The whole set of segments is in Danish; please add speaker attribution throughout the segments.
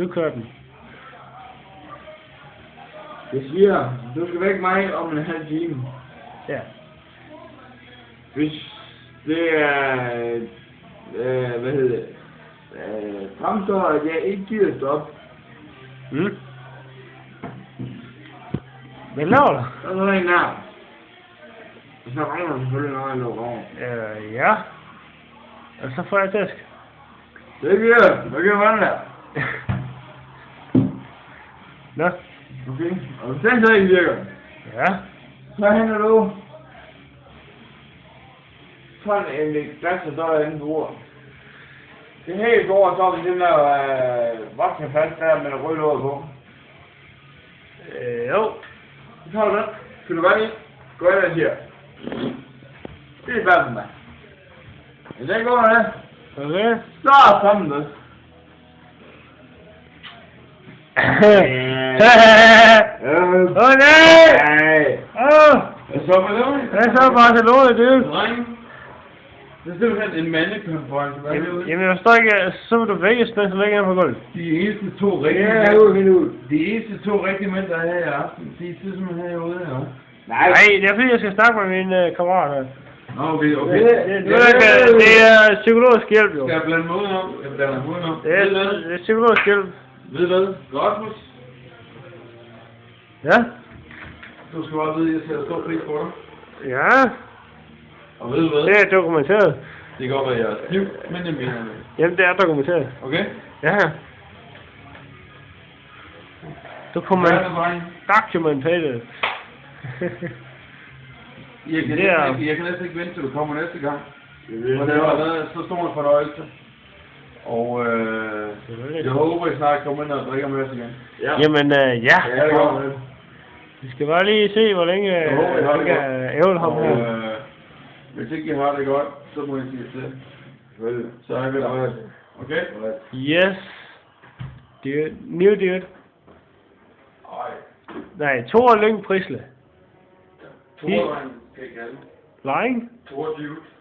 Speaker 1: Nu kører den.
Speaker 2: Jeg siger, du skal vække mig om en halv time.
Speaker 1: Ja.
Speaker 2: Hvis det er, hvad hedder det, fremstår, at jeg ikke gider stoppe.
Speaker 1: Mm. Hvad laver du?
Speaker 2: Så er der en nærmest. Og så ringer du selvfølgelig, når jeg lukker over.
Speaker 1: Ja. Og så får jeg tæsk.
Speaker 2: Det gør jeg. Hvad gør man der?
Speaker 1: Nå.
Speaker 2: Okay. Og hvis den så ikke virker,
Speaker 1: Ja.
Speaker 2: så henter du sådan en glas og døjer inde på bordet. Det hele går så med den der voksne fast der med rød låg på.
Speaker 1: Jo.
Speaker 2: Så tager du den. Skal du godt ind? Gå ind og siger. Det er bare for mig. Hvis den går med det,
Speaker 1: Okay.
Speaker 2: så er det sammen med.
Speaker 1: Åh nej!
Speaker 2: Nej. Hvad så med det?
Speaker 1: Hvad så Barcelona, du?
Speaker 2: Drenge. Det er simpelthen en mandekonference.
Speaker 1: Jamen jeg forstår ikke, så vil du vække spændt, så længe jeg på gulvet.
Speaker 2: De eneste to rigtige De eneste to rigtige mænd, der er her i aften, de sidder simpelthen herude her.
Speaker 1: Nej, det er fordi, jeg skal snakke med min kammerat her.
Speaker 2: Okay.
Speaker 1: Det er psykologisk hjælp, jo.
Speaker 2: Skal jeg blande mig udenom? Jeg blander mig udenom.
Speaker 1: Det er psykologisk hjælp.
Speaker 2: Ved du hvad? Rasmus,
Speaker 1: Ja?
Speaker 2: du skal bare vide, at jeg sætter stor pris på dig.
Speaker 1: Ja.
Speaker 2: Og ved du hvad?
Speaker 1: Det er dokumenteret.
Speaker 2: Det kan godt være, at jeg er stiv, men det mener jeg.
Speaker 1: Jamen, det er dokumenteret.
Speaker 2: Okay?
Speaker 1: Ja. Documented.
Speaker 2: Jeg kan næsten ikke vente, til du kommer næste gang. Og det har været så stor en fornøjelse. Og jeg håber, I snart kommer ind og drikker med os igen.
Speaker 1: Ja. Jamen, ja.
Speaker 2: Ja, det går med.
Speaker 1: Vi skal bare lige se, hvor længe
Speaker 2: Jeg håber, I har det godt.
Speaker 1: ham her.
Speaker 2: Hvis ikke I har det godt, så må I sige til. Så er vi der. Okay?
Speaker 1: Yes. Dude. New dude. Nej, Thor Lyng Prisle.
Speaker 2: Tordrengen, kan jeg kalde.
Speaker 1: Lying?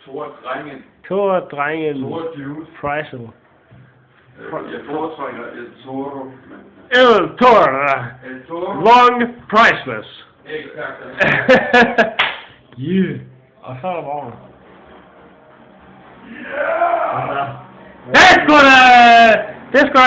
Speaker 2: Tordrengen.
Speaker 1: Thor Drengen
Speaker 2: Tordjude.
Speaker 1: Prisle.
Speaker 2: Jeg foretrækker El Toro.
Speaker 1: El Toro.
Speaker 2: El Toro.
Speaker 1: Long Priceless.
Speaker 2: Exakt.
Speaker 1: Yeah. Og så er der vognen.
Speaker 2: Yeah!
Speaker 1: Det er sgu da... Det er sgu da